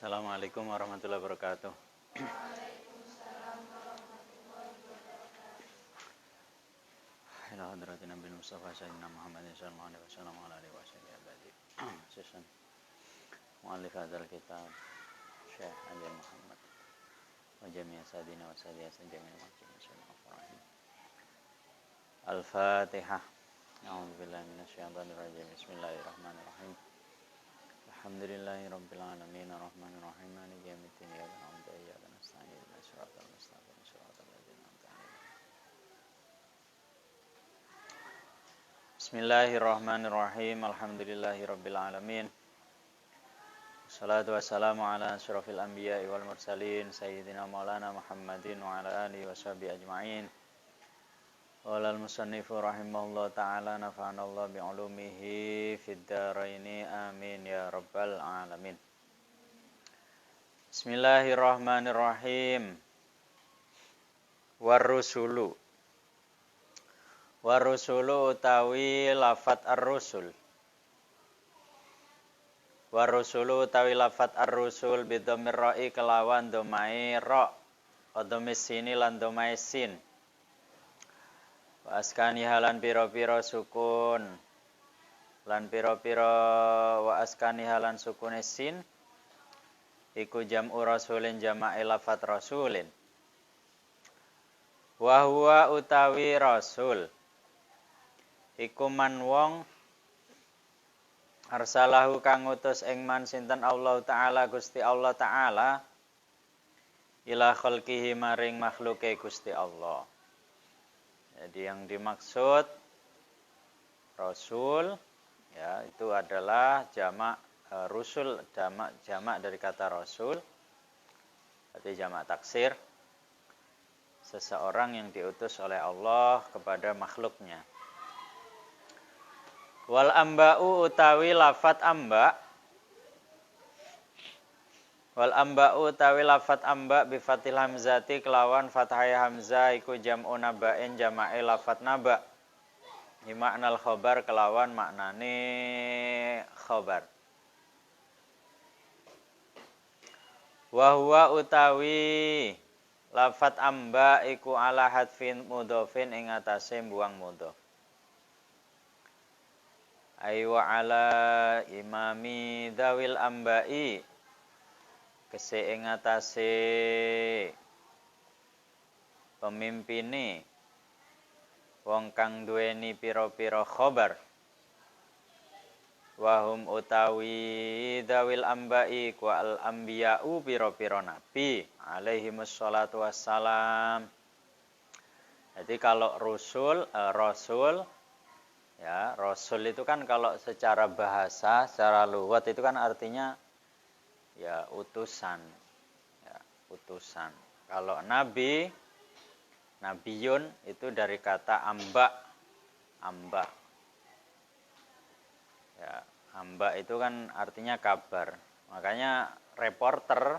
Assalamualaikum warahmatullahi wabarakatuh. Ila hadratin Nabi Mustafa Sayyidina Muhammad sallallahu alaihi wasallam wa alihi wasallam. Sesan muallif hadzal kitab Syekh Ali Muhammad wa jami' sadina wa sadiyat jami' al-muslimin sallallahu Al-Fatihah. A'udzu billahi minasyaitonir rajim. Bismillahirrahmanirrahim. Alhamdulillahirabbil alamin arrahmanir rahim maliki yaumiddin iyyaka na'budu wa iyyaka nasta'in ihdinas siratal mustaqim siratal ladzina an'amta 'alaihim. Bismillahirrahmanirrahim. Alhamdulillahirabbil alamin. Wassalatu wassalamu ala asyrafil anbiya'i wal mursalin sayyidina maulana Muhammadin wa ala alihi washabihi ajma'in. Walal musannifu rahimahullah ta'ala nafa'anallah bi'ulumihi fid dharaini amin ya rabbal alamin. Bismillahirrahmanirrahim. Warrusulu utawi lafat ar-rusul. Warrusulu utawi lafat ar-rusul bidhamir ra'i kelawan domai ra, dhamis sini lan domai sin. Wa askani halan pira-pira sukun lan pira-pira wa askani halan sukune sin iku jam'u rasulin jama'i lafat rasulin. Wa huwa utawi rasul iku man wong arsalahu kang ngutus ing man sinten Allah taala Gusti Allah taala ila khalqihi maring makhluke Gusti Allah. Jadi yang dimaksud rasul ya itu adalah jamak rusul, jamak dari kata rasul. Berarti jamak taksir. Seseorang yang diutus oleh Allah kepada makhluknya. Wal amba'u utawi lafat amba. Wal amba'u utawi lafat amba bi fathil hamzati kelawan fathai hamzah iku jam'u naba'in jama'i lafat naba. Hi maknal khobar kelawan maknane khobar. Wa huwa utawi lafat amba iku ala hadfin mudhofin ing atase mbuang mudhof. Ai wa ala imami dawil amba'i kese ing atase pemimpine wong kang duweni pira-pira khobar. Wahum utawi dawil amba'i ku al anbiya'u pira-pira nabi alaihimus sholatu wassalam. Jadi kalau rasul ya, rasul itu kan kalau secara bahasa, secara lughat itu kan artinya ya utusan. Ya, utusan. Kalau nabi, nabiyun itu dari kata amba. Amba. Ya, amba itu kan artinya kabar. Makanya reporter,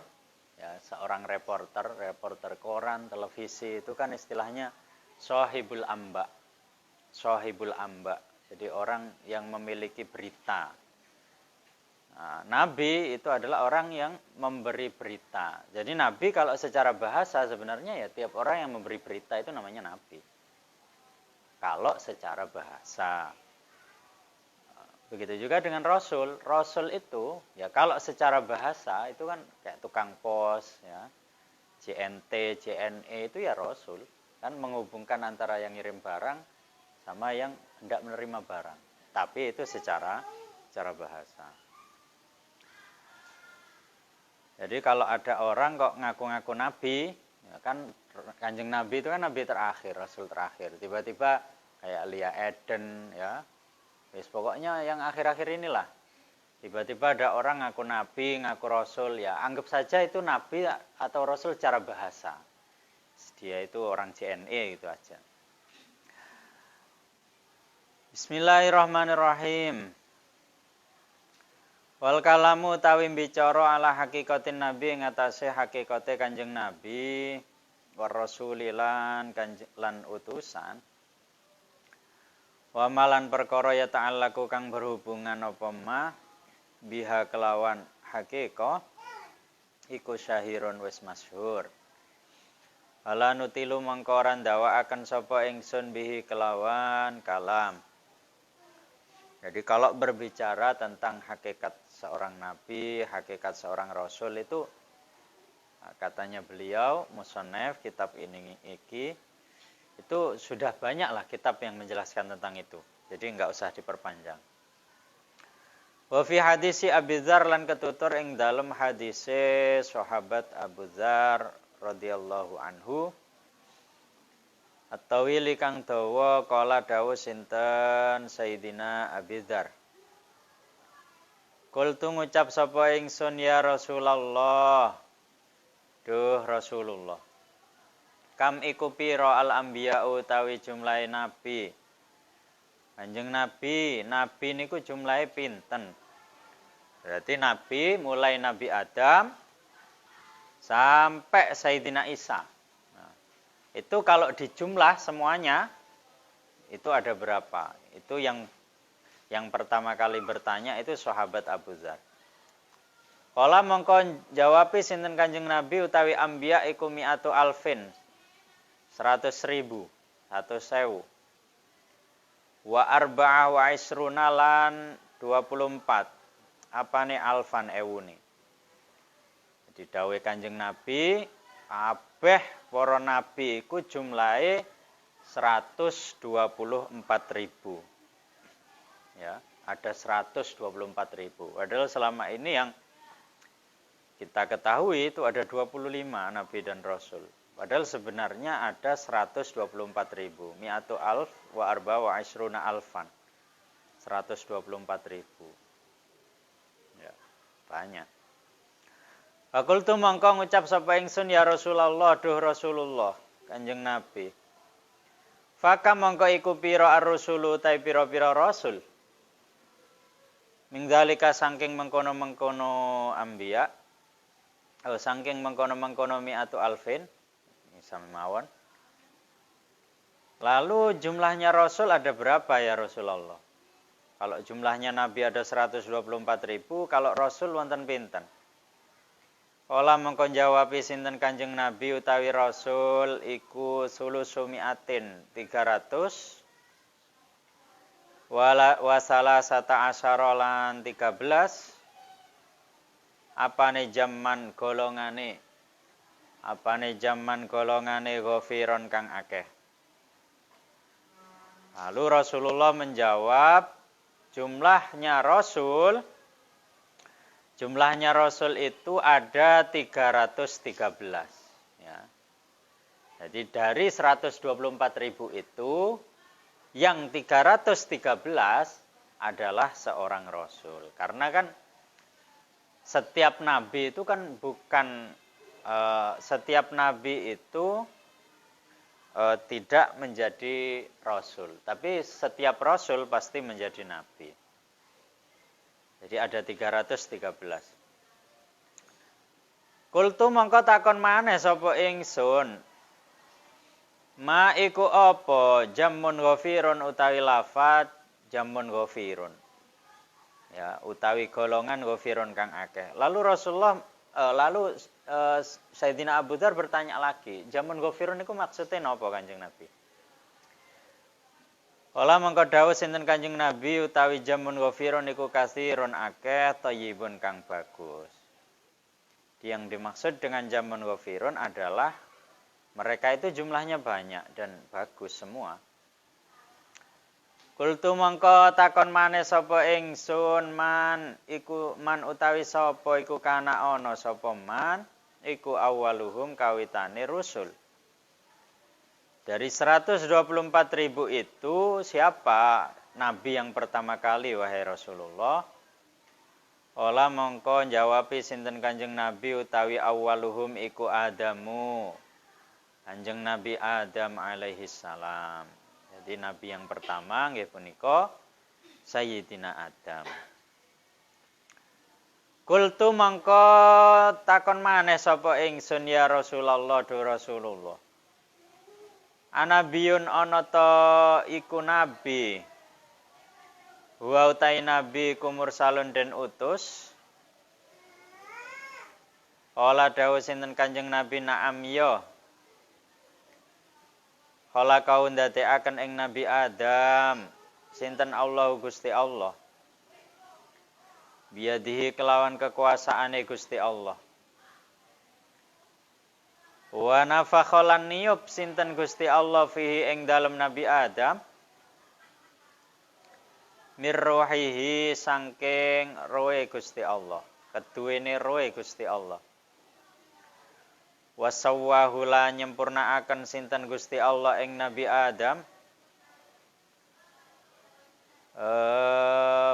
ya seorang reporter koran, televisi itu kan istilahnya sahibul amba. Sahibul amba. Jadi orang yang memiliki berita. Nah, nabi itu adalah orang yang memberi berita. Jadi nabi kalau secara bahasa sebenarnya ya tiap orang yang memberi berita itu namanya nabi. Kalau secara bahasa. Begitu juga dengan rasul. Rasul itu ya kalau secara bahasa itu kan kayak tukang pos ya. JNT, JNE itu ya rasul. Kan menghubungkan antara yang ngirim barang sama yang hendak menerima barang. Tapi itu secara bahasa. Jadi kalau ada orang kok ngaku-ngaku nabi, ya kan Kanjeng Nabi itu kan nabi terakhir, rasul terakhir. Tiba-tiba kayak Lia Eden ya. Wis pokoknya yang akhir-akhir inilah. Tiba-tiba ada orang ngaku nabi, ngaku rasul ya, anggap saja itu nabi atau rasul secara bahasa. Dia itu orang JNE gitu aja. Bismillahirrahmanirrahim. Wal kalamu tawi bicara ala hakikatin nabi ing atase hakikate Kanjeng Nabi war rasulilan lan utusan. Wa malan perkara ya ta'allaku kang berhubungan apa ma biha kelawan hakikah iku syahirun wis masyhur. Ala nutilu mangko ora ndawakaken sapa ingsun bihi kelawan kalam. Jadi kalau berbicara tentang hakikat seorang nabi, hakikat seorang rasul itu katanya beliau musannaf kitab ini itu sudah banyaklah kitab yang menjelaskan tentang itu. Jadi enggak usah diperpanjang. Wa fi hadisi Abi Dzar lan ketutur ing dalem hadise sahabat Abu Dzar radhiyallahu anhu at-tawili kang dawa kala dawuh sinten Sayyidina Abi Dzar. Qultu ngucap sapa ingsun ya Rasulullah. Duh Rasulullah. Kam iku pira al anbiya utawi jumlahe nabi. Kanjeng Nabi niku jumlahe pinten? Berarti nabi mulai Nabi Adam sampai Sayyidina Isa. Nah, itu kalau dijumlah semuanya itu ada berapa? Itu yang pertama kali bertanya itu sahabat Abu Dzar. Kala mongko jawabi sinten Kanjeng Nabi utawi anbiya iku mi'atu alfin 100.000 100.000 wa arba'a wa isruna lan 24 apane alfan ewune. Jadi dawuh Kanjeng Nabi kabeh para nabi iku jumlahe 124.000. Ya, ada 124.000. Padahal selama ini yang kita ketahui itu ada 25 nabi dan rasul. Padahal sebenarnya ada 124.000. Mi'atu alf wa arba wa isruna alfan. 124.000. Ya, banyak. Fakultu mongko ngucap sapa ingsun ya Rasulullah, duh Rasulullah, Kanjeng Nabi. Faka mongko iku pira ar-rusulu ta pira-pira rasul. Minggalika saking mengkono-mengkono anbiya. Saking mengkono-mengkono mi'atu alfin. Sami mawon. Lalu jumlahnya rasul ada berapa ya Rasulullah? Kalau jumlahnya nabi ada 124.000, kalau rasul wonten pinten? Kala mengko jawab sinten Kanjeng Nabi utawi rasul iku sulusu mi'atin 300 wasala sata asyara lan 13 apane jaman golongane ghafiron kang akeh. Lalu Rasulullah menjawab jumlahnya rasul itu ada 313 ya. Jadi dari 124.000 itu yang 313 adalah seorang rasul. Karena kan setiap nabi itu kan bukan setiap nabi itu tidak menjadi rasul, tapi setiap rasul pasti menjadi nabi. Jadi ada 313. Kultu mongko takon maneh sapa ingsun. Ma iku apa jamun ghafirun utawi lafat jamun ghafirun. Ya, utawi golongan ghafirun kang akeh. Lalu Sayyidina Abu Dzar bertanya lagi, jamun ghafirun itu maksudnya napa Kanjeng Nabi? Kala mengko dawuh sinten Kanjeng Nabi utawi jamun ghafirun iku katsirun akeh thayyibun kang bagus. Yang dimaksud dengan jamun ghafirun adalah mereka itu jumlahnya banyak dan bagus semua. Kultu mongko takon maneh sapa ingsun man utawi sapa iku kana ana sapa man iku awaluhum kawitane rusul. Dari 124.000 itu siapa nabi yang pertama kali wahai Rasulullah? Ola mongko jawabi sinten Kanjeng Nabi utawi awaluhum iku Adamu. Kanjeng Nabi Adam alaihi salam. Jadi nabi yang pertama nggih punika Sayyidina Adam. Kultu mangko takon maneh sapa ingsun ya Rasulullah do Rasulullah. Anabiyun ana ta iku nabi. Wa utai nabi kumursalun den utus. Qala dawuh sinten Kanjeng Nabi na'am ya. Qala kau ndadekaken ing Nabi Adam sinten Allah Gusti Allah. Biadihi kelawan kekuasaane Gusti Allah. Wa nafakha lan niyup sinten Gusti Allah fihi ing dalem Nabi Adam. Mir ruhihi sangking roe Gusti Allah. Keduwene roe Gusti Allah. Wasawwahu la nyempurnaaken sinten Gusti Allah ing Nabi Adam.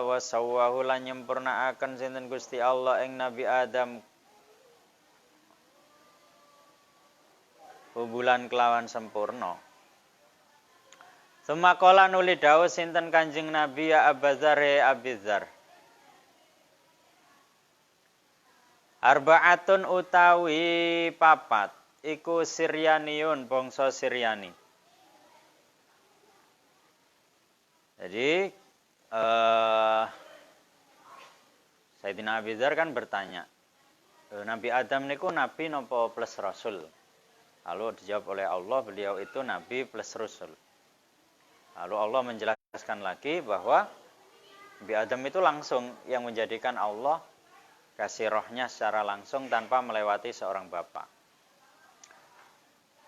Wasawwahu la nyempurnaaken sinten Gusti Allah ing Nabi Adam. Bulan kelawan sempurna. Sumaqala nuli dawuh sinten Kanjeng Nabi ya Abadzar Abizar. Arba'atun utawi papat iku Siryaniun bangsa Siryani. Jadi Sayyidina Abizar kan bertanya, Nabi Adam niku nabi napa plus rasul? Lalu dijawab oleh Allah, beliau itu nabi plus rasul. Lalu Allah menjelaskan lagi bahwa Nabi Adam itu langsung yang menjadikan Allah kasih rohnya secara langsung tanpa melewati seorang bapak.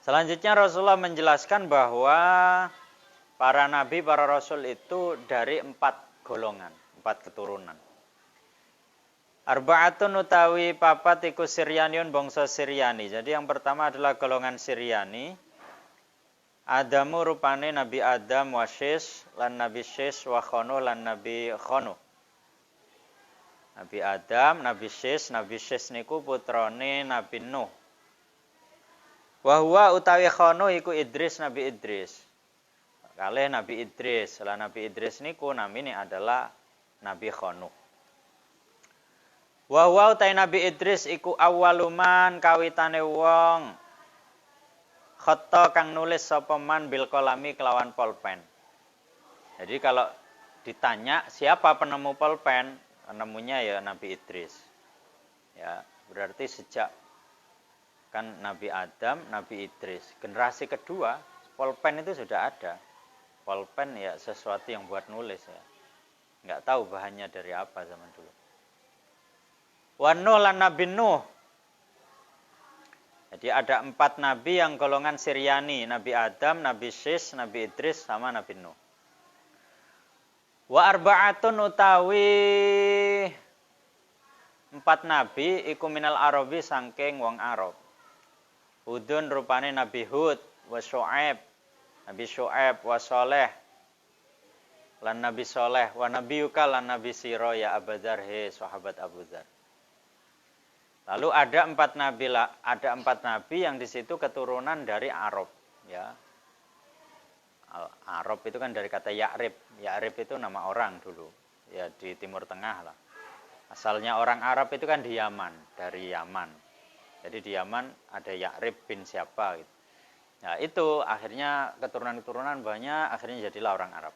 Selanjutnya Rasulullah menjelaskan bahwa para nabi, para rasul itu dari 4 golongan, 4 keturunan. Arba'atun utawi papat iku Siryaniun bangsa Siryani. Jadi yang pertama adalah golongan Siryani. Adamu rupane Nabi Adam wa Syis lan Nabi Syis wa Khonuh lan Nabi Khonuh. Nabi Adam, Nabi Syis niku putrane Nabi Nuh. Wa huwa utawi Khonuh iku Idris, Nabi Idris. Kalih Nabi Idris, lah Nabi Idris niku namine adalah Nabi Khonuh. Wa huwa utawi Nabi Idris iku awwaluman kawitane wong khatta kang nulis sapa man bil qalami kelawan pulpen. Jadi kalau ditanya siapa penemu pulpen, penemunya ya Nabi Idris. Ya, berarti sejak kan Nabi Adam, Nabi Idris. Generasi kedua, pulpen itu sudah ada. Pulpen ya sesuatu yang buat nulis ya. Enggak tahu bahannya dari apa zaman dulu. Wa Nuh lan Nabi Nuh. Jadi ada 4 nabi yang golongan Siryani, Nabi Adam, Nabi Syis, Nabi Idris sama Nabi Nuh. Wa arba'atun utawi 4 nabi iku minal Arabi sangking wong Arab. Hudun rupane Nabi Hud, wa Syu'aib, Nabi Syu'aib, wa Sholeh lan Nabi Sholeh, wa Nabi Yuka lan Nabi Siro ya Abadzar he sahabat Abu Dzar. Lalu ada 4 nabi lah, ada 4 nabi yang di situ keturunan dari Arab, ya. Arab itu kan dari kata Ya'rib. Ya'rib itu nama orang dulu, ya di Timur Tengah lah. Asalnya orang Arab itu kan di Yaman, dari Yaman. Jadi di Yaman ada Ya'rib bin siapa gitu. Nah itu akhirnya keturunan-keturunan banyak, akhirnya jadilah orang Arab.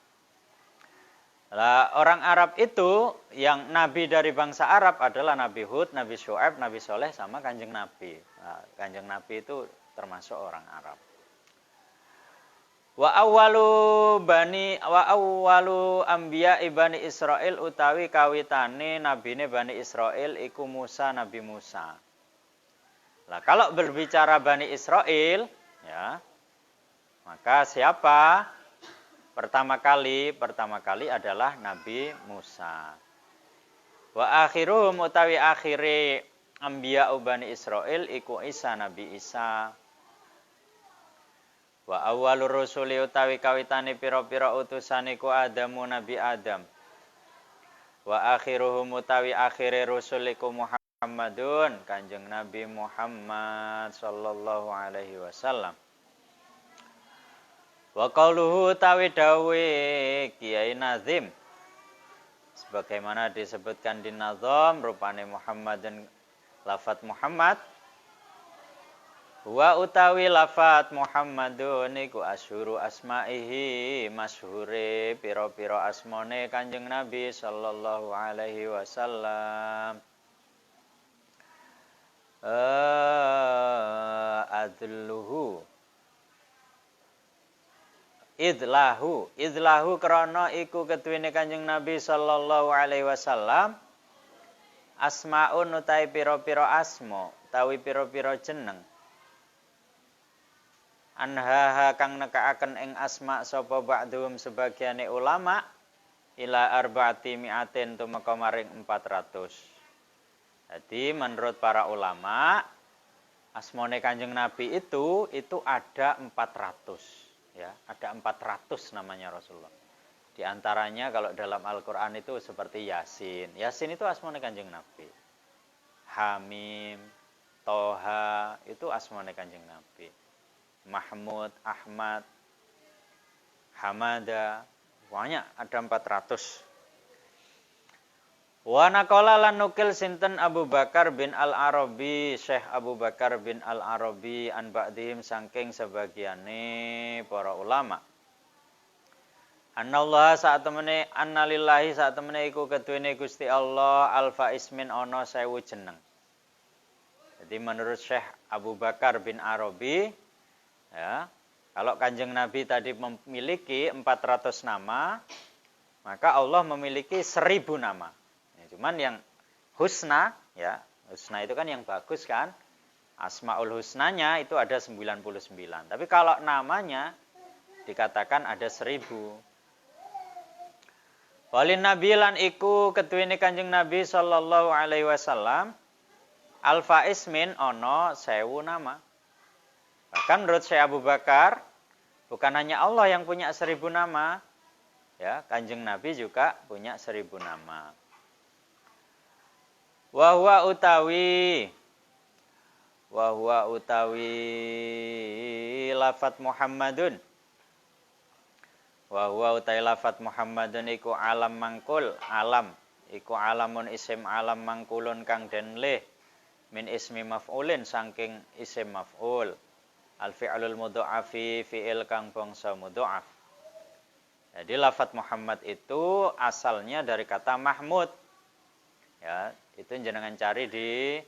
Nah, orang Arab itu yang nabi dari bangsa Arab adalah Nabi Hud, Nabi Syu'aib, Nabi Sholeh sama Kanjeng Nabi. Nah, Kanjeng Nabi itu termasuk orang Arab. Wa awwalu anbiya Bani Israil utawi kawitane nabine Bani Israil iku Musa, Nabi Musa. Nah, kalau berbicara Bani Israil, ya, maka siapa? Pertama kali adalah Nabi Musa. Wa akhiruhum utawi akhire anbiya Bani Israil iku Isa, Nabi Isa. Wa awwalur rusuli utawi kawitane pira-pira utusan iku Adamu, Nabi Adam. Wa akhiruhum utawi akhire rusul iku Muhammadun, Kanjeng Nabi Muhammad sallallahu alaihi wasallam. Wa qauluhu utawi dawe Kiai Nazim sebagaimana disebutkan di Nazam rupane Muhammadun lafat Muhammad. Wa utawi lafat Muhammadun iku asyhuru asma'ihi masyhure pira-pira asmane Kanjeng Nabi sallallahu alaihi wasallam. adluhu idlahu krana iku keduwene Kanjeng Nabi sallallahu alaihi wasallam asmaun utai pira-pira asma utawi pira-pira jeneng anhaha kang nekaaken ing asma sapa ba'dhum sebagiane ulama ila arba'ati mi'atin tumeka maring 400. Jadi menurut para ulama asmane Kanjeng Nabi itu ada 400 ya, ada 400 namanya Rasulullah. Di antaranya kalau dalam Al-Qur'an itu seperti Yasin. Yasin itu asmane Kanjeng Nabi. Hamim, Toha itu asmane Kanjeng Nabi. Mahmud, Ahmad, Hamada, banyak ada 400. Wa naqala lan nukil sinten Abu Bakar bin Al-Arabi, Syekh Abu Bakar bin Al-Arabi an ba'dihim saking sebagiane para ulama. Anallah saat temene annalillahi saat temene iku keduwene Gusti Allah alfa ismin ana 1000 jeneng. Jadi menurut Syekh Abu Bakar bin Arabi ya, kalau Kanjeng Nabi tadi memiliki 400 nama, maka Allah memiliki 1000 nama. Ya, cuman yang husna ya, husna itu kan yang bagus kan? Asmaul husnanya itu ada 99. Tapi kalau namanya dikatakan ada 1000. Walin Nabi lan iku keduwene Kanjeng Nabi sallallahu alaihi wasallam alfa ismin ana 1000 nama. Bahkan menurut Syekh Abu Bakar bukan hanya Allah yang punya 1000 nama, ya, Kanjeng Nabi juga punya 1000 nama. Wa huwa utawi lafat Muhammadun. Wa huwa utai lafat Muhammadun iku alam mangkul, alam iku alamun isim alam mangkulun kang den leh min ismi maf'ulin saking isim maf'ul. Al fi'lul mudha'afi fi'il kang bangsa mudha'af. Jadi lafat Muhammad itu asalnya dari kata Mahmud. Ya, itu jenengan cari di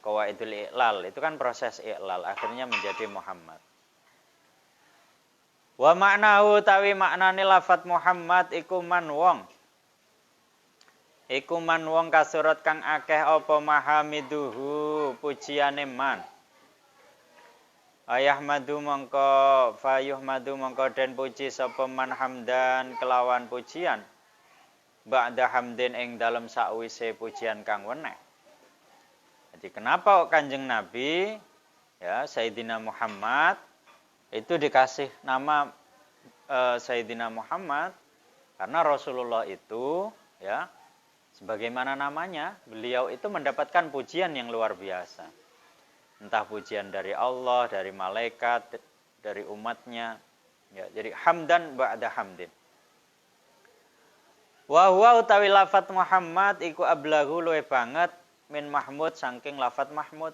Qawaidul I'lal, itu kan proses i'lal akhirnya menjadi Muhammad. Wa maknahu tawi maknane lafat Muhammad iku man wong. Iku man wong kasurat kang akeh apa mahamiduhu pujiane man. Ayahmadu mongko fayuhmadu mongko den puji sapa man hamdan kelawan pujian. Ba'da hamdin ing dalem sakwise pujian kang weneh. Jadi kenapa Kanjeng Nabi ya Sayyidina Muhammad itu dikasih nama Sayyidina Muhammad karena Rasulullah itu ya sebagaimana namanya beliau itu mendapatkan pujian yang luar biasa. Entah pujian dari Allah, dari malaikat, dari umatnya ya, jadi hamdan ba'da hamdin. Wa huwa utawi lafat Muhammad iku ablaghu luwih banget min Mahmud saking lafat Mahmud.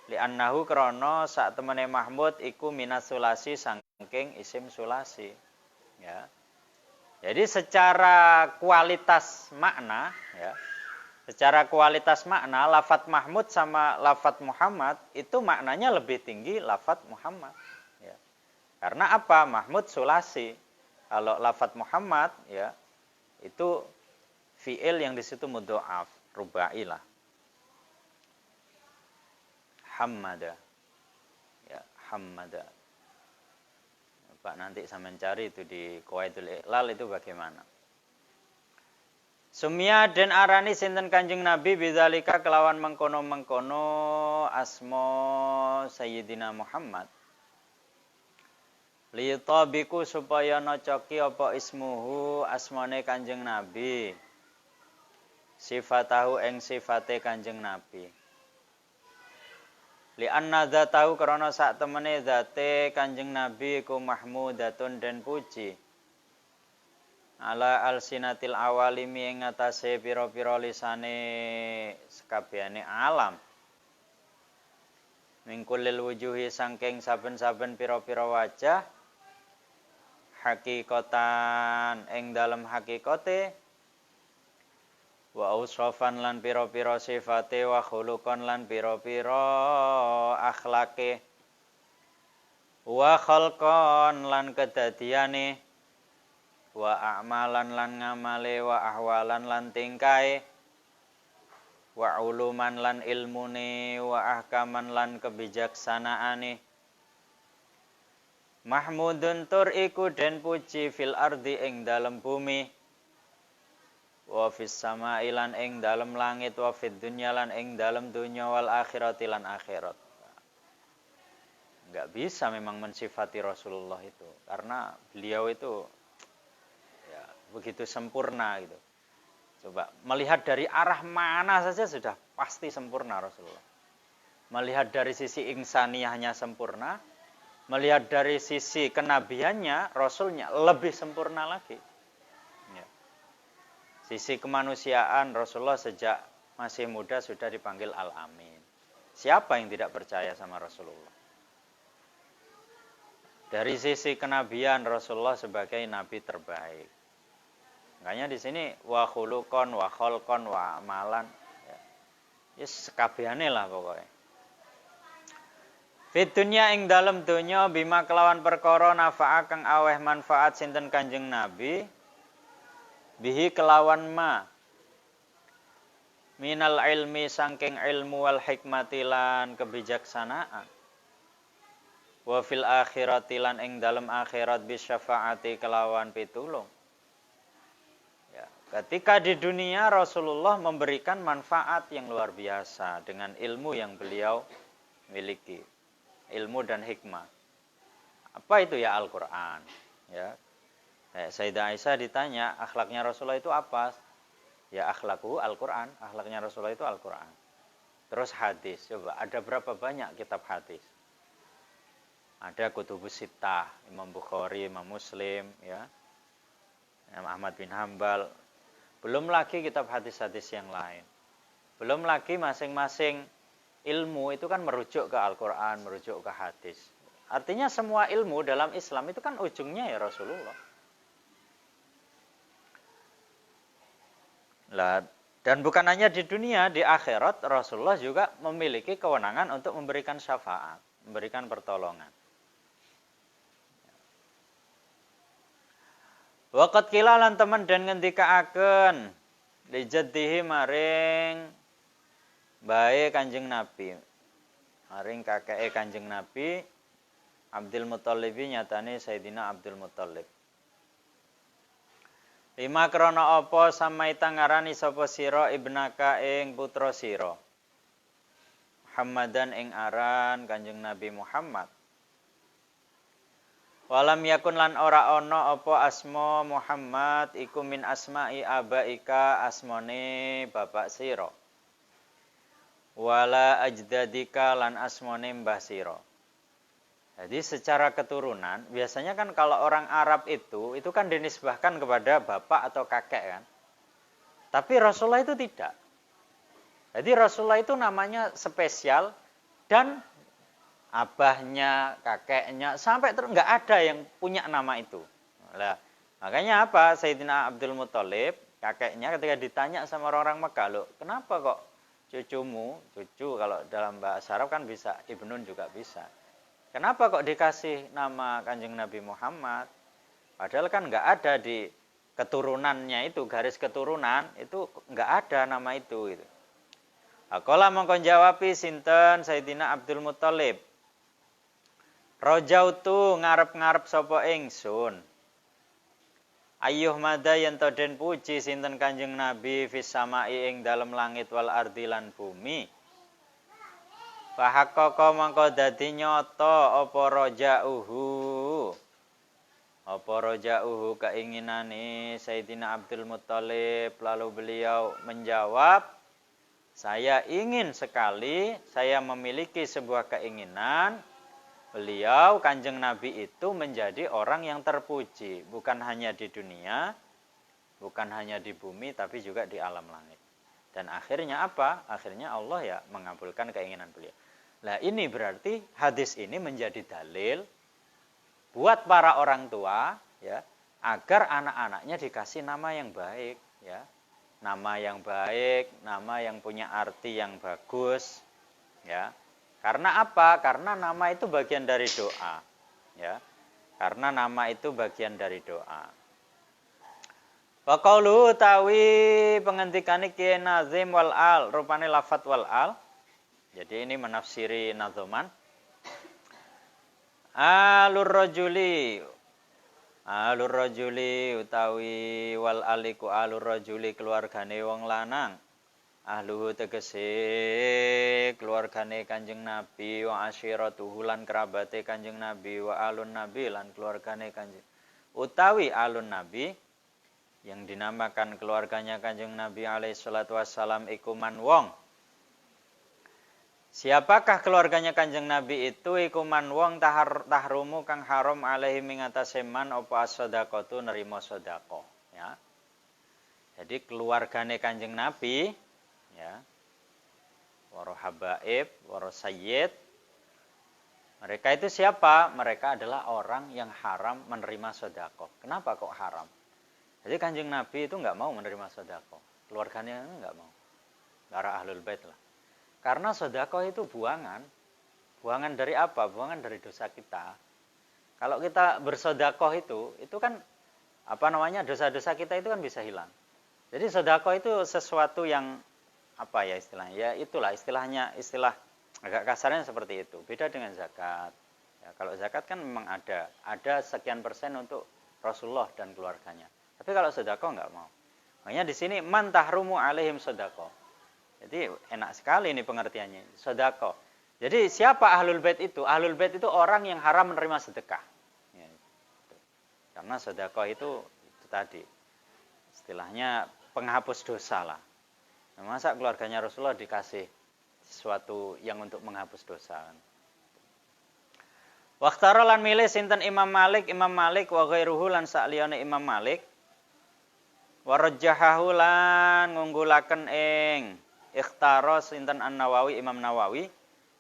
Li'annahu krana sak temene Mahmud iku minas sulasi saking isim sulasi. Ya. Jadi secara kualitas makna ya. Secara kualitas makna lafat Mahmud sama lafat Muhammad itu maknanya lebih tinggi lafat Muhammad ya. Karena apa? Mahmud sulasi. Kalau lafat Muhammad ya itu fi'il yang di situ mudha'af, rubai lah. Hammada. Ya, hammada. Pak nanti saya mencari itu di Qawaidul I'lal itu bagaimana. Sumya den arani sinten Kanjeng Nabi bidzalika kelawan mengkono-mengkono asma Sayyidina Muhammad. Liyutabiku supaya nocoki apa ismuhu asmane Kanjeng Nabi. Sifatahu ing sifate Kanjeng Nabi. Li'anna dzatahu krana sak temene zate Kanjeng Nabi iku mahmudatun den puji. Ala alsinatil awalimi ing atase pira-pira lisane sekabehane alam. Mingkulil wujuhi saking saben-saben pira-pira wajah hakikatan ing dalem hakikate wa ausrofan lan pira-pira sifate, wa khuluqan lan pira-pira akhlake, wa khalqan lan kedadiane, wa a'malan lan ngamale, wa ahwalan lan tingkae, wa uluman lan ilmune, wa ahkaman lan kebijaksanaane. Mahmudun tur iku den puji fil ardi ing dalem bumi, wa fis samai lan ing dalem langit, wa fid dunya lan ing dalem dunya, wal akhirati lan akhirat. Enggak bisa memang mensifati Rasulullah itu karena beliau itu ya begitu sempurna gitu. Coba melihat dari arah mana saja sudah pasti sempurna Rasulullah. Melihat dari sisi insaniahnya sempurna, melihat dari sisi kenabiannya, Rasulnya lebih sempurna lagi. Ya. Sisi kemanusiaan Rasulullah sejak masih muda sudah dipanggil Al-Amin. Siapa yang tidak percaya sama Rasulullah? Dari sisi kenabian Rasulullah sebagai nabi terbaik. Makanya di sini wa khuluqon, wa khalqon, wa amalan. Ya sekabehane lah pokoknya. Fit dunya ing dalem donya bima kelawan perkara nafa'a kang aweh manfaat sinten Kanjeng Nabi bihi kelawan ma minal ilmi saking ilmu wal hikmati lan kebijaksanaan, wa fil akhirati lan ing dalem akhirat bisyafaati kelawan pitulung. Ya, ketika di dunia Rasulullah memberikan manfaat yang luar biasa dengan ilmu yang beliau miliki. Ilmu dan hikmah. Apa itu ya Al-Quran? Ya. Sayyidah Aisyah ditanya, akhlaknya Rasulullah itu apa? Ya akhlaku Al-Quran. Akhlaknya Rasulullah itu Al-Quran. Terus hadis. Coba, ada berapa banyak kitab hadis? Ada Kutubus Sittah, Imam Bukhari, Imam Muslim, ya. Imam Ahmad bin Hambal. Belum lagi kitab hadis-hadis yang lain. Belum lagi masing-masing ilmu itu kan merujuk ke Al-Quran, merujuk ke hadis. Artinya semua ilmu dalam Islam itu kan ujungnya ya Rasulullah. Lah, dan bukan hanya di dunia, di akhirat Rasulullah juga memiliki kewenangan untuk memberikan syafaat, memberikan pertolongan. Waqat kila lan temen dan ngendikaaken li jaddihi maring bae Kanjeng Nabi. Maring kakeke Kanjeng Nabi Abdul Muthalib nyatane Sayyidina Abdul Muthalib. Lima krana apa samaita ngarani sapa sira ibnaka ing putra sira. Muhammadan ing aran Kanjeng Nabi Muhammad. Walam yakun lan ora ana apa asma Muhammad iku min asma'i abaika asmane bapak sira. Wala ajdadika lan asmane mbah sira. Jadi secara keturunan, biasanya kan kalau orang Arab itu kan dinisbahkan kepada bapak atau kakek kan. Tapi Rasulullah itu tidak. Jadi Rasulullah itu namanya spesial dan abahnya, kakeknya sampai enggak ada yang punya nama itu. Nah, makanya apa? Sayyidina Abdul Muthalib, kakeknya ketika ditanya sama orang-orang Mekah, "Loh, kenapa kok cucumu, cucu kalau dalam bahasa Arab kan bisa, ibnun juga bisa. Kenapa kok dikasih nama Kanjeng Nabi Muhammad? Padahal kan enggak ada di keturunannya itu, garis keturunan itu enggak ada nama itu gitu. Aqala mongko jawabi sinten Sayyidina Abdul Muthalib. Rajautu ngarep-ngarep sapa ingsun. Ayyuh mada yen to den puji sinten Kanjeng Nabi fis samai ing dalem langit wal ardi lan bumi. Fa haqqaqa mongko dadi nyata apa rajauhu. Apa rajauhu keinginane Sayyidina Abdul Muthalib, lalu beliau menjawab, saya ingin sekali, saya memiliki sebuah keinginan. Beliau Kanjeng Nabi itu menjadi orang yang terpuji, bukan hanya di dunia, bukan hanya di bumi, tapi juga di alam langit. Dan akhirnya apa? Akhirnya Allah ya mengabulkan keinginan beliau. Nah ini berarti hadis ini menjadi dalil buat para orang tua ya, agar anak-anaknya dikasih nama yang baik ya. nama yang baik, nama yang punya arti yang bagus, ya. Karena apa? Karena nama itu bagian dari doa, ya. Karena nama itu bagian dari doa. Wa qaulu tawi pengentikane Kiai Nazim wal al, rupane lafat wal al. Jadi ini menafsiri nazoman. Alur rajuli utawi wal aliku alur rajuli keluargane wong lanang. Ahluhu tegese keluargane Kanjeng Nabi wa asyiratuhu lan kerabate Kanjeng Nabi wa alun Nabi lan keluargane Kanjeng. Utawi alun Nabi yang dinamakan keluarganya Kanjeng Nabi alaihi salatu wassalam iku man wong. Siapakah keluarganya Kanjeng Nabi itu? Iku man wong tahrumu kang haram alaihi mingatase man apa as-shadaqatu nerima sedekah, ya. Jadi keluargane Kanjeng Nabi, ya. Waro habaib, waro sayyid. Mereka itu siapa? Mereka adalah orang yang haram menerima sedekah. Kenapa kok haram? Jadi Kanjeng Nabi itu enggak mau menerima sedekah. Keluarganya enggak mau. Para ahlul bait lah. Karena sedekah itu buangan. Buangan dari apa? Buangan dari dosa kita. Kalau kita bersedekah itu kan dosa-dosa kita itu kan bisa hilang. Jadi sedekah itu sesuatu yang apa ya istilahnya? Ya itulah istilah agak kasarnya seperti itu. Beda dengan zakat. Ya, kalau zakat kan memang ada sekian persen untuk Rasulullah dan keluarganya. Tapi kalau sedekah enggak mau. Makanya di sini man tahrumu alaihim sedekah. Jadi enak sekali ini pengertiannya. Sedekah. Jadi siapa ahlul bait itu? Ahlul bait itu orang yang haram menerima sedekah. Ya, gitu. Karena sedekah itu tadi istilahnya penghapus dosa lah. Nah, masa keluarganya Rasulullah dikasih sesuatu yang untuk menghapus dosa kan? Waqtara lan milih sinten Imam Malik wa ghairuhu lan sakliyane Imam Malik. Wa rajjahahu lan ngunggulaken ing ikhtara sinten An-Nawawi Imam Nawawi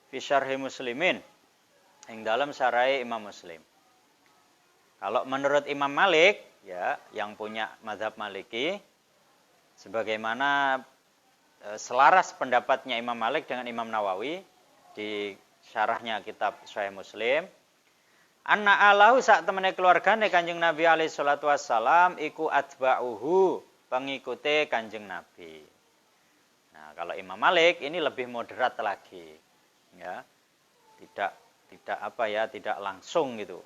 fi syarhi Muslimin ing dalam syarahe Imam Muslim. Kalau menurut Imam Malik ya yang punya mazhab Maliki sebagaimana selaras pendapatnya Imam Malik dengan Imam Nawawi di syarahnya kitab Sahih Muslim, anna alahu sak temene keluargane Kanjeng Nabi alaihi salatu wassalam iku atba'uhu, pengikute Kanjeng Nabi. Nah, kalau Imam Malik ini lebih moderat lagi. Ya. Tidak langsung gitu.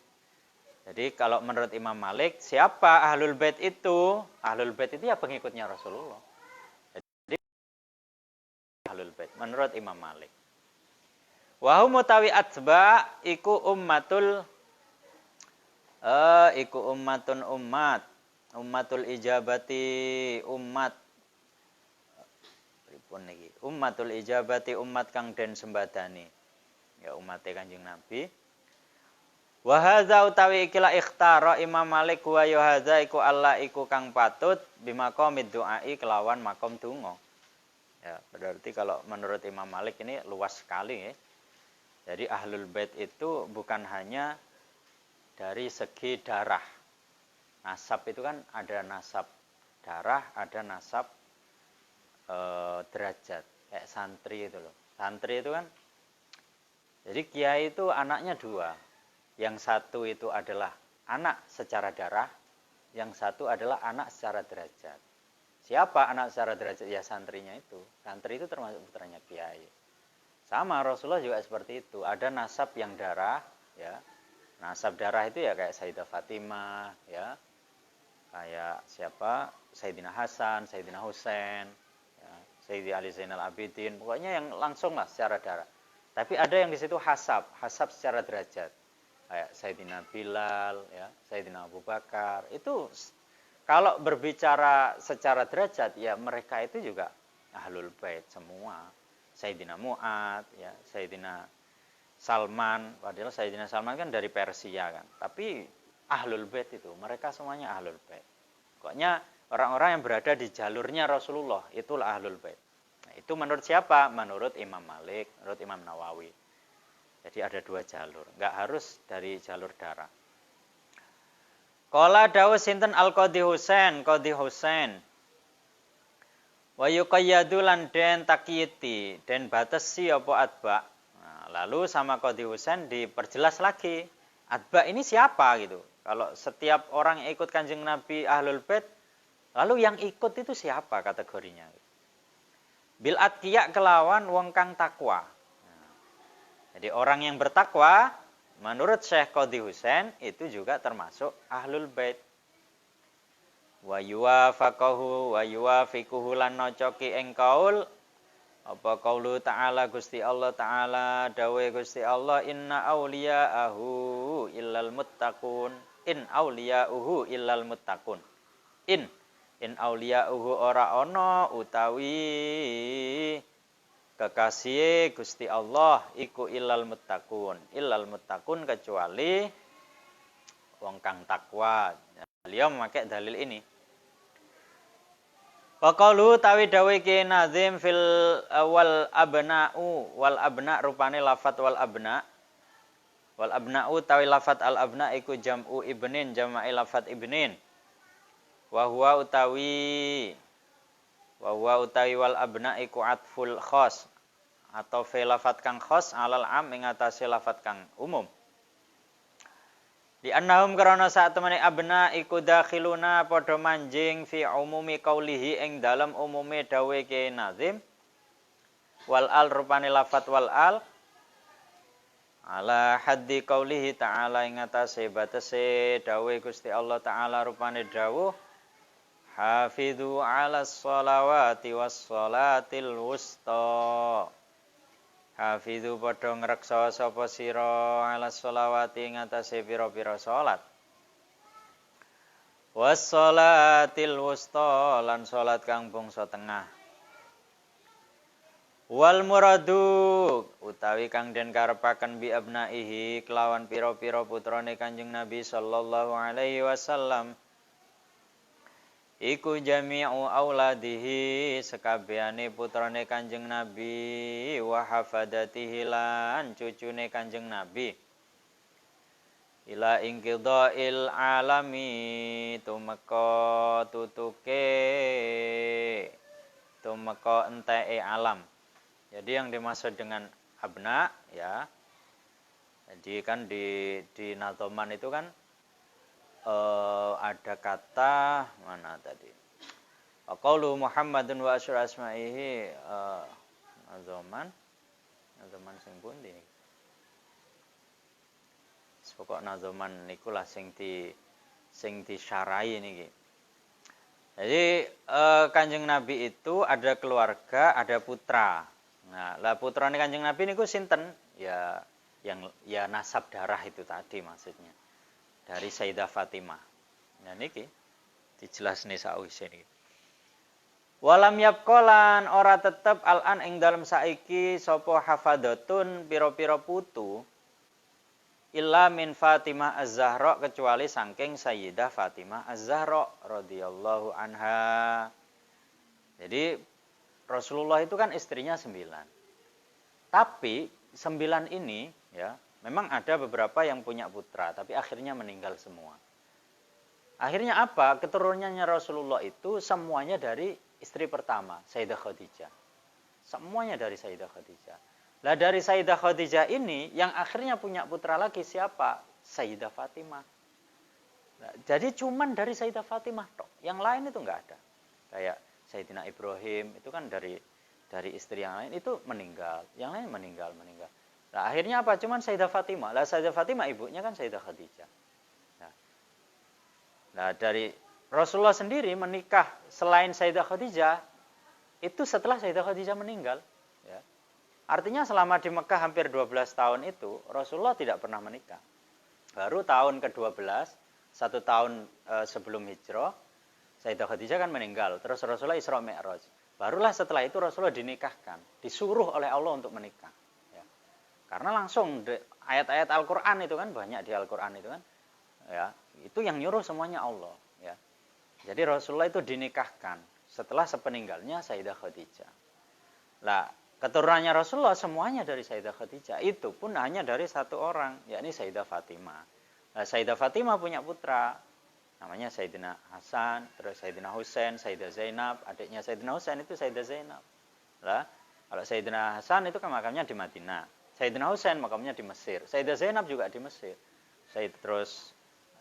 Jadi kalau menurut Imam Malik, siapa ahlul bait itu? Ahlul bait itu ya pengikutnya Rasulullah. Jadi ahlul bait menurut Imam Malik. Wa hum mutawi atba iku ummatul ijabati ummatul ijabati umat kang den sembadani ya umat Kanjeng Nabi. Wa hadza utawi ikilah ikhtara Imam Malik wa ya hadza iku Allah iku kang patut bimaqamid du'ai kelawan makom donga. Ya, berarti kalau menurut Imam Malik ini luas sekali ya. Jadi ahlul bait itu bukan hanya dari segi darah. Nasab itu kan ada nasab darah, ada nasab derajat. Kayak santri itu loh. Santri itu kan, jadi kiai itu anaknya dua. Yang satu itu adalah anak secara darah, yang satu adalah anak secara derajat. Siapa anak secara derajat? Ya santrinya itu. Santri itu termasuk putranya kiai. Sama Rasulullah juga seperti itu. Ada nasab yang darah, ya. Nasab darah itu ya kayak Sayyidah Fatimah, ya. Kayak siapa? Sayyidina Hasan, Sayyidina Husain, ya. Sayyidi Ali Zainal Abidin. Pokoknya yang langsung lah secara darah. Tapi ada yang di situ hasab secara derajat. Kayak Sayyidina Bilal, ya, Sayyidina Abu Bakar. Itu kalau berbicara secara derajat, ya mereka itu juga ahlul bait semua. Sayyidina Mu'ad, ya, Sayyidina Salman, padahal Sayyidina Salman kan dari Persia kan. Tapi ahlul bait itu, mereka semuanya ahlul bait. Pokoknya orang-orang yang berada di jalurnya Rasulullah, itulah ahlul bait. Nah, itu menurut siapa? Menurut Imam Malik, menurut Imam Nawawi. Jadi ada dua jalur, enggak harus dari jalur darah. Qala dawuh sinten Al-Qadhi Husain, Qadhi Husain. Wa yuqayyadu lan den takyiti, den batasi apa atba. Nah, lalu sama Qadhi Husain diperjelas lagi. Atba ini siapa gitu. Kalau setiap orang yang ikut Kanjeng Nabi Ahlul Bait, lalu yang ikut itu siapa kategorinya? Bil atqiya kelawan wong kang takwa. Nah, jadi orang yang bertakwa menurut Syekh Qadhi Husain itu juga termasuk Ahlul Bait. Wa yuwafaqahu wa yuwafiquhu lan nocoki ing kaul apa qaulu ta'ala Gusti Allah Ta'ala dawe Gusti Allah inna auliya'ahu illal muttaqun in auliya'uhu illal muttaqun in auliya'uhu ora ana utawi kekasih Gusti Allah iku illal muttaqun kecuali wong kang takwa. Beliau memakai dalil ini. Waqalu tawi dawe ki nazim fil wal abna rupane lafat wal abna'u tawi lafat al abna iku jam'u ibnin jama'i lafat ibnin wa huwa utawi wal abna iku atful khos atau fi lafat kang khos alal am ing atase lafat kang umum. Di annahum karana saat temene abna iku dakhiluna padha manjing fi umumi qaulihi ing dalam umume dawe ke nazim wal al rupane lafat wal al ala haddi qaulihi ta'ala ing atase batese dawe Gusti Allah taala rupane dawuh hafidhu 'alas sholawati was sholatil wusta. Hafidhu padha ngreksa sapa sira alas sholawati ngatasi pira-pira salat. Was sholatil wusta lan salat kang bangsa tengah. Wal muradu utawi kang den karepaken bi abnaihi kelawan pira-pira putrane Kanjeng Nabi sallallahu alaihi wasallam. Iku jami'u auladihi sekabehane putrane Kanjeng Nabi wa hafadatihi lan cucune Kanjeng Nabi ila inqidha'il alami tumeka enteke alam. Jadi yang dimaksud dengan abna ya. Jadi kan di Nadoman itu kan ada kata mana tadi? Qaulu Muhammadun wa asyru asma'ihi nazoman sing pundi? Pokok nazoman niku lah sing disyarai niki. Jadi Kanjeng Nabi itu ada keluarga, ada putra. Nah, lah putrane Kanjeng Nabi niku sinten? Ya yang nasab darah itu tadi maksudnya. Dari Sayyidah Fatimah. Nah niki dijelasne sakwise niki. Walam yabqalan ora tetep al-an ing dalem saiki sapa hafadatun pira-pira putu illa min Fatimah Az-Zahra kecuali saking Sayyidah Fatimah Az-Zahra radhiyallahu anha. Jadi Rasulullah itu kan istrinya 9. Tapi 9 ini ya memang ada beberapa yang punya putra, tapi akhirnya meninggal semua. Akhirnya apa? Keturunannya Rasulullah itu semuanya dari istri pertama, Sayyidah Khadijah. Semuanya dari Sayyidah Khadijah. Lah dari Sayyidah Khadijah ini, yang akhirnya punya putra lagi siapa? Sayyidah Fatimah. Nah, jadi cuman dari Sayyidah Fatimah tok. Yang lain itu enggak ada. Kayak Sayyidina Ibrahim, itu kan dari istri yang lain itu meninggal. Yang lain meninggal. Nah, akhirnya apa? Cuman Sayyidah Fatimah. Lah Sayyidah Fatimah ibunya kan Sayyidah Khadijah. Nah, dari Rasulullah sendiri menikah selain Sayyidah Khadijah itu setelah Sayyidah Khadijah meninggal. Ya. Artinya selama di Mekah hampir 12 tahun itu Rasulullah tidak pernah menikah. Baru tahun ke-12, 1 tahun sebelum hijrah, Sayyidah Khadijah kan meninggal. Terus Rasulullah Isra Mi'raj. Barulah setelah itu Rasulullah dinikahkan, disuruh oleh Allah untuk menikah. Karena langsung ayat-ayat Al-Qur'an itu kan banyak di Al-Qur'an itu kan. Ya, itu yang nyuruh semuanya Allah, ya. Jadi Rasulullah itu dinikahkan setelah sepeninggalnya Sayyidah Khadijah. Lah, keturunannya Rasulullah semuanya dari Sayyidah Khadijah. Itu pun hanya dari satu orang, yakni Sayyidah Fatimah. Nah, Sayyidah Fatimah punya putra. Namanya Sayyidina Hasan, terus Sayyidina Husain, Sayyidah Zainab, adiknya Sayyidina Husain itu Sayyidah Zainab. Lah, kalau Sayyidina Hasan itu kan makamnya di Madinah. Sayyidina Husain makamnya di Mesir. Sayyidah Zainab juga di Mesir. Terus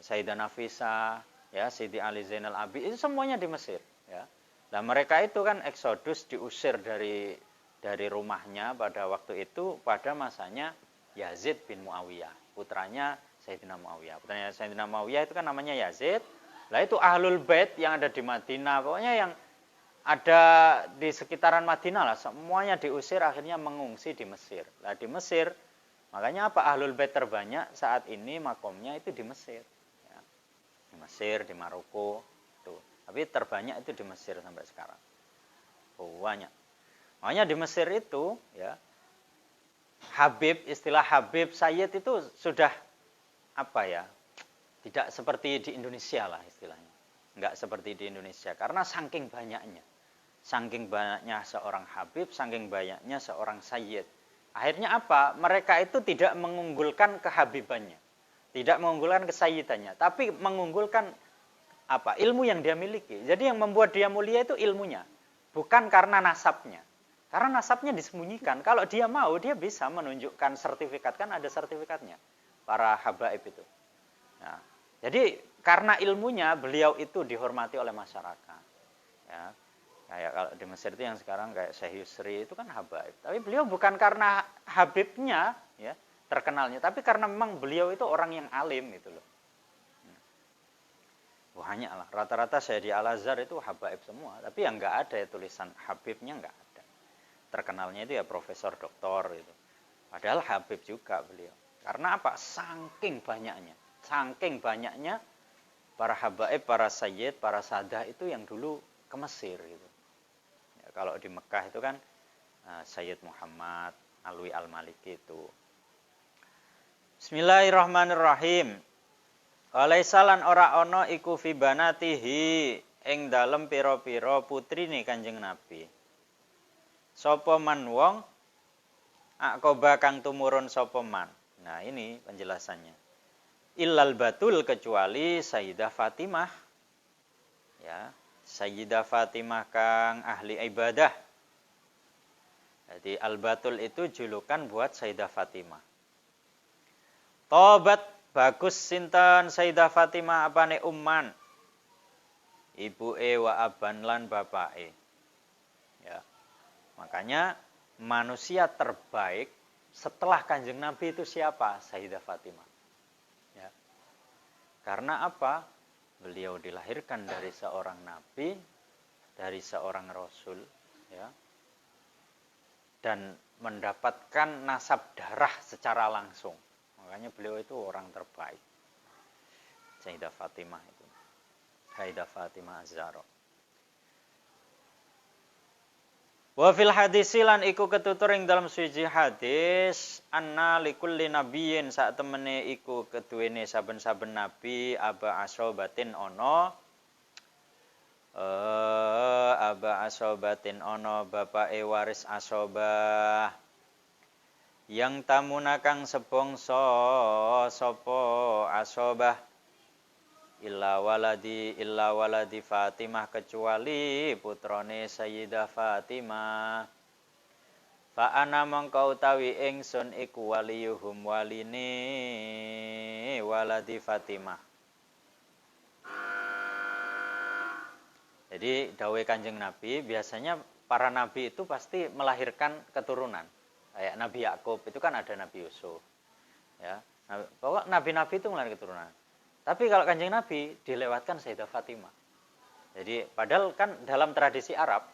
Sayyidah Nafisa, ya, Siti Ali Zainal Abidin, itu semuanya di Mesir, ya. Nah, mereka itu kan eksodus diusir dari rumahnya pada waktu itu pada masanya Yazid bin Muawiyah, putranya Sayyidina Muawiyah. Putranya Sayyidina Muawiyah itu kan namanya Yazid. Lah itu Ahlul Bait yang ada di Madinah, pokoknya yang ada di sekitaran Madinah lah, semuanya diusir akhirnya mengungsi di Mesir. Lah di Mesir, makanya apa Ahlul Bait terbanyak saat ini makomnya itu di Mesir. Ya. Di Mesir, di Maroko, tuh. Tapi terbanyak itu di Mesir sampai sekarang. Banyak. Makanya di Mesir itu, ya, Habib, istilah Habib Sayyid itu sudah apa ya, tidak seperti di Indonesia lah istilahnya. Enggak seperti di Indonesia, karena saking banyaknya. Saking banyaknya seorang Habib, saking banyaknya seorang Sayyid. Akhirnya apa? Mereka itu tidak mengunggulkan kehabibannya. Tidak mengunggulkan kesayyidannya. Tapi mengunggulkan apa? Ilmu yang dia miliki. Jadi yang membuat dia mulia itu ilmunya. Bukan karena nasabnya. Karena nasabnya disembunyikan. Kalau dia mau, dia bisa menunjukkan sertifikat. Kan ada sertifikatnya. Para habaib itu. Nah, jadi karena ilmunya beliau itu dihormati oleh masyarakat. Ya, kayak kalau di Mesir itu yang sekarang kayak Syekh Yusri itu kan habaib. Tapi beliau bukan karena habibnya, ya, terkenalnya, tapi karena memang beliau itu orang yang alim gitu loh. Banyak lah. Rata-rata saya di Al-Azhar itu habaib semua. Tapi yang nggak ada ya, tulisan habibnya nggak ada. Terkenalnya itu ya profesor, doktor itu. Padahal habib juga beliau. Karena apa? Saking banyaknya para habaib, para sayyid, para sadah itu yang dulu ke Mesir gitu. Ya, kalau di Mekah itu kan Sayyid Muhammad Alwi Al-Maliki itu. Bismillahirrahmanirrahim. Walaisalan ora ana iku fi banatihi ing dalem pira-pira putrine Kanjeng Nabi. Sapa man wong aqoba kang tumurun sapa man. Nah, ini penjelasannya. Illal batul, kecuali Sayyidah Fatimah. Ya, Sayyidah Fatimah kang ahli ibadah. Jadi al-batul itu julukan buat Sayyidah Fatimah. Tobat bagus sinten Sayyidah Fatimah apane umman. Ibuke wa aban lan bapake. Ya. Makanya manusia terbaik setelah Kanjeng Nabi itu siapa? Sayyidah Fatimah. Ya. Karena apa? Beliau dilahirkan dari seorang nabi, dari seorang rasul, ya. Dan mendapatkan nasab darah secara langsung. Makanya beliau itu orang terbaik. Sayyidah Fatimah itu. Sayyidah Fatimah Az-Zahra. Wa fil hadis lan iku ketutur ing dalam suci hadis anna likulli nabiyyin sak temene iku keduwene saben-saben nabi aba asobatin ono bapake waris asobah yang tamuna kang sebangsa sapa asobah illa waladi Fatimah, kecuali putrane Sayyidah Fatimah. Fa ana mangka utawi ingsun iku waliyuhum waline waladi Fatimah. Jadi dawuh Kanjeng Nabi, biasanya para nabi itu pasti melahirkan keturunan. Kayak Nabi Yakub itu kan ada Nabi Yusuf. Ya, bahwa nabi-nabi itu melahirkan keturunan. Tapi kalau Kanjeng Nabi dilewatkan Sayyidah Fatimah. Jadi padahal kan dalam tradisi Arab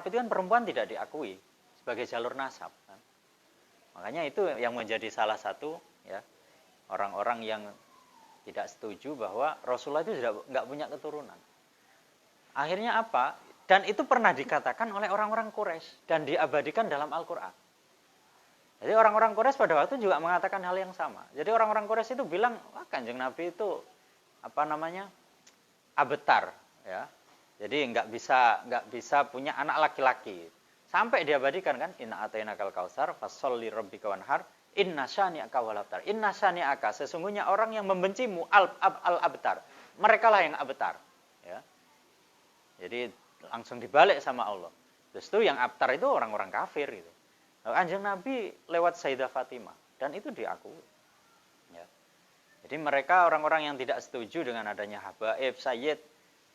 itu kan perempuan tidak diakui sebagai jalur nasab. Kan? Makanya itu yang menjadi salah satu, ya, orang-orang yang tidak setuju bahwa Rasulullah itu nggak punya keturunan. Akhirnya apa? Dan itu pernah dikatakan oleh orang-orang Quraisy dan diabadikan dalam Al-Quran. Jadi orang-orang Quraisy pada waktu juga mengatakan hal yang sama. Jadi orang-orang Quraisy itu bilang, wah, Kanjeng Nabi itu abetar, ya. Jadi nggak bisa punya anak laki-laki. Sampai diabadikan kan, inna atainakal kautsar fasholli rabbika wanhar, Inna syani'aka wal abtar. Inna syani'aka, sesungguhnya orang yang membencimu al-abtar. Mereka lah yang abtar. Ya. Jadi langsung dibalik sama Allah. Terus itu yang abtar itu orang-orang kafir gitu. Kanjeng Nabi lewat Sayyidah Fatimah dan itu diakui. Ya. Jadi mereka orang-orang yang tidak setuju dengan adanya habaib, sayyid,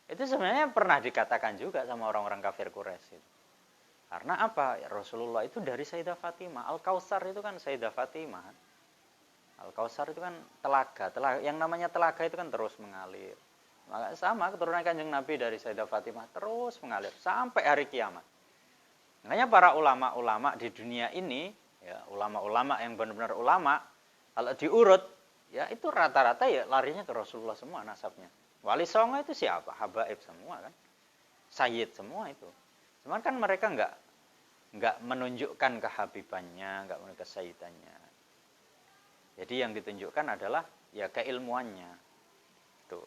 itu sebenarnya pernah dikatakan juga sama orang-orang kafir Quraisy. Karena apa? Ya, Rasulullah itu dari Sayyidah Fatimah. Al-Kautsar itu kan Sayyidah Fatimah. Al-Kautsar itu kan telaga. Yang namanya telaga itu kan terus mengalir. Maka sama keturunan Kanjeng Nabi dari Sayyidah Fatimah terus mengalir sampai hari kiamat. Makanya para ulama-ulama di dunia ini, ya, ulama-ulama yang benar-benar ulama, kalau diurut, ya itu rata-rata ya larinya ke Rasulullah semua nasabnya. Wali Songo itu siapa? Habaib semua kan. Sayyid semua itu. Cuman kan mereka enggak menunjukkan kehabibannya, enggak menunjukkan sayyidannya. Jadi yang ditunjukkan adalah ya keilmuannya. Tuh.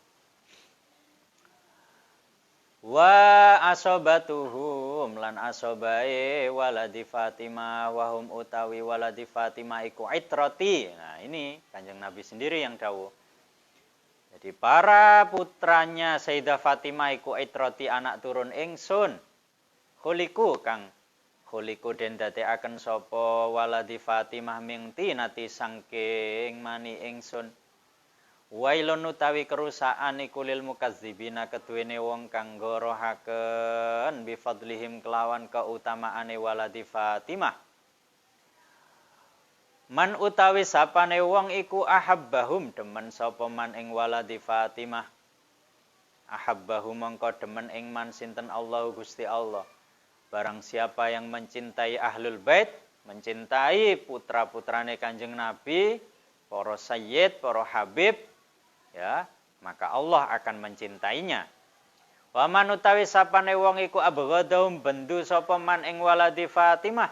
Wa asobatuhum lan asobae waladi Fatimah wahum utawi waladi Fatimah iku itrati. Nah, ini Kanjeng Nabi sendiri yang dawuh. Jadi para putranya Sayyidah Fatimah iku itrati anak turun ingsun. Khuliku den dadekaken sapa waladi Fatimah mingti nati sangking mani ingsun. Wailun utawi kerusakan iku lil mukazzibina keduwene wong kang gorohaken bi fadlihim kelawan keutamaane waladi Fatimah. Man utawi sapane wong iku ahabbahum demen sapa man ing waladi Fatimah. Ahabbahum mongko demen ing man sinten Allah Gusti Allah. Barang siapa yang mencintai ahlul bait, mencintai putra-putrane Kanjeng Nabi, para sayyid, para habib, ya, maka Allah akan mencintainya. Wa man utawi sapane wong iku abghadahum bendu sapa man ing waladi Fatimah.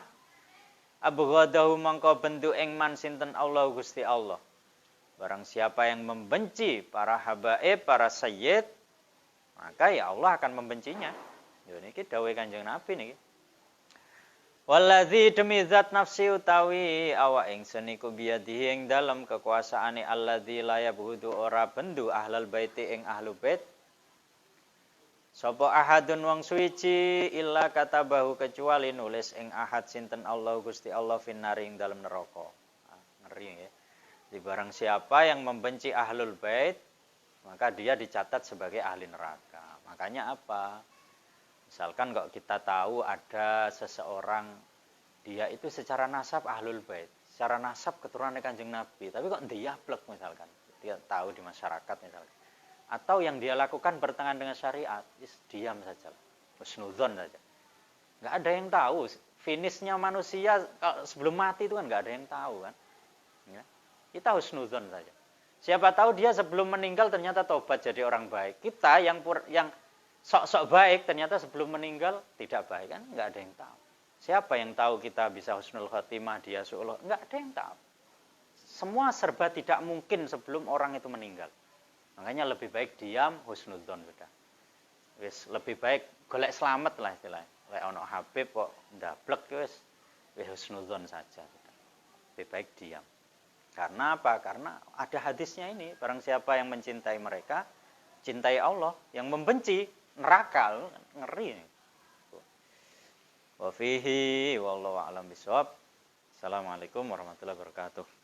Abghadahum mongko bendu ing man sinten Allah Gusti Allah. Barang siapa yang membenci para habaib, para sayyid, maka ya Allah akan membencinya. Niki dawuh Kanjeng Nabi niki. Wallazi demi zat nafsi utawi awak ingsun iku biyadihi ing dalem kekuasaane allazi la yabhudu ora bendu ahlal baiti ing ahlu bait. Sapa ahadun wong suci illa katabahu kecuali nulis ing ahad sinten Allah Gusti Allah finnari ing dalem neraka. Ngeri ya. Di barang siapa yang membenci ahlul bait, maka dia dicatat sebagai ahli neraka. Makanya apa? Misalkan kalau kita tahu ada seseorang dia itu secara nasab ahlul bait, secara nasab keturunan Kanjeng Nabi, tapi kok ndiyablek misalkan. Dia tahu di masyarakat misalkan. Atau yang dia lakukan bertentangan dengan syariat, diam saja. Husnudzon saja. Enggak ada yang tahu. Finishnya manusia sebelum mati itu kan enggak ada yang tahu kan. Ya. Kita husnudzon saja. Siapa tahu dia sebelum meninggal ternyata tobat jadi orang baik. Kita yang sok-sok baik ternyata sebelum meninggal tidak baik kan, enggak ada yang tahu. Siapa yang tahu kita bisa husnul khotimah, dia su'ullah, enggak ada yang tahu. Semua serba tidak mungkin sebelum orang itu meninggal. Makanya lebih baik diam, husnudzon sudah. Wis lebih baik golek selamat lah istilahnya. Lek ono Habib kok ndablek wis husnudzon saja sudah. Lebih baik diam. Karena apa? Karena ada hadisnya ini, barang siapa yang mencintai mereka, cintai Allah, yang membenci neraka, ngeri. Wa fihi wallahu a'lam bishawab. Assalamualaikum warahmatullahi wabarakatuh.